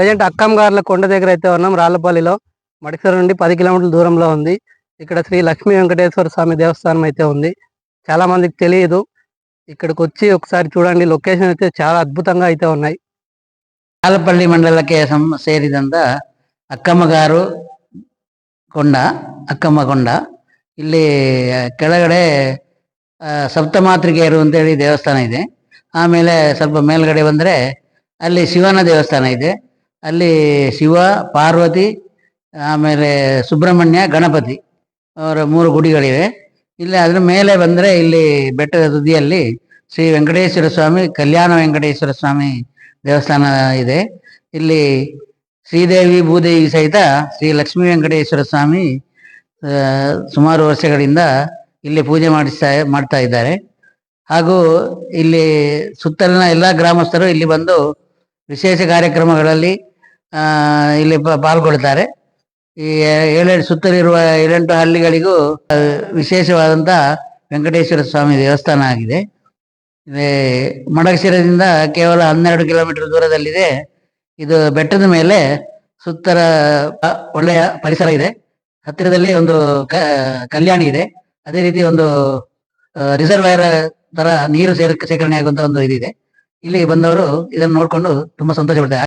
Present అక్కంగార్ల కొండ దగ్గర అయితే ఉన్నాం. రాళ్లపల్లిలో మడికర నుండి 10 కిలోమీటర్ల దూరంలో ఉంది. ఇక్కడ శ్రీ లక్ష్మీ వెంకటేశ్వర స్వామి దేవస్థానం అయితే ఉంది. చాలా మందికి తెలియదు. ఇక్కడికి వచ్చి ఒకసారి చూడండి. లొకేషన్ అయితే చాలా ಅದ್ಭುతంగా అయితే ఉన్నాయి. ರಾಲಪಲ್ಲಿ ಮಂಡಲಕ್ಕೆ ಸೇರಿದಂತ ಅಕ್ಕಮ್ಮಗಾರು ಕೊಂಡ ಅಕ್ಕಮ್ಮ ಕೊಂಡ. ಇಲ್ಲಿ ಕೆಳಗಡೆ ಸಪ್ತಮಾತೃಕೆಯರು ಅಂತೇಳಿ ದೇವಸ್ಥಾನ ಇದೆ. ಆಮೇಲೆ ಸ್ವಲ್ಪ ಮೇಲ್ಗಡೆ ಬಂದರೆ ಅಲ್ಲಿ ಶಿವನ ದೇವಸ್ಥಾನ ಇದೆ. ಅಲ್ಲಿ ಶಿವ, ಪಾರ್ವತಿ, ಆಮೇಲೆ ಸುಬ್ರಹ್ಮಣ್ಯ, ಗಣಪತಿ ಅವರ 3 ಗುಡಿಗಳಿವೆ. ಇಲ್ಲಿ ಅದರ ಮೇಲೆ ಬಂದರೆ ಇಲ್ಲಿ ಬೆಟ್ಟದ ತುದಿಯಲ್ಲಿ ಶ್ರೀ ವೆಂಕಟೇಶ್ವರ ಸ್ವಾಮಿ, ಕಲ್ಯಾಣ ವೆಂಕಟೇಶ್ವರ ಸ್ವಾಮಿ ದೇವಸ್ಥಾನ ಇದೆ. ಇಲ್ಲಿ ಶ್ರೀದೇವಿ ಭೂದೇವಿ ಸಹಿತ ಶ್ರೀ ಲಕ್ಷ್ಮೀ ವೆಂಕಟೇಶ್ವರ ಸ್ವಾಮಿ ಸುಮಾರು ವರ್ಷಗಳಿಂದ ಇಲ್ಲಿ ಪೂಜೆ ಮಾಡ್ತಾ ಇದ್ದಾರೆ. ಹಾಗೂ ಇಲ್ಲಿ ಸುತ್ತಲಿನ ಎಲ್ಲ ಗ್ರಾಮಸ್ಥರು ಇಲ್ಲಿ ಬಂದು ವಿಶೇಷ ಕಾರ್ಯಕ್ರಮಗಳಲ್ಲಿ ಇಲ್ಲಿ ಪಾಲ್ಗೊಳ್ತಾರೆ. ಈ ಸುತ್ತಲಿರುವ 7 ಹಳ್ಳಿಗಳಿಗೂ ವಿಶೇಷವಾದಂಥ ವೆಂಕಟೇಶ್ವರ ಸ್ವಾಮಿ ದೇವಸ್ಥಾನ ಆಗಿದೆ. ಮಡಗಶಿರದಿಂದ ಕೇವಲ 12 ಕಿಲೋಮೀಟರ್ ದೂರದಲ್ಲಿದೆ. ಇದು ಬೆಟ್ಟದ ಮೇಲೆ ಸುತ್ತರ ಒಳ್ಳೆಯ ಪರಿಸರ ಇದೆ. ಹತ್ತಿರದಲ್ಲಿ ಒಂದು ಕಲ್ಯಾಣಿ ಇದೆ. ಅದೇ ರೀತಿ ಒಂದು ರಿಸರ್ವಾಯರ್ ತರ ನೀರು ಶೇಖರಣೆ ಆಗುವಂತ ಒಂದು ಇದಿದೆ. ಇಲ್ಲಿ ಬಂದವರು ಇದನ್ನು ನೋಡ್ಕೊಂಡು ತುಂಬಾ ಸಂತೋಷ ಪಡ್ತಾರೆ.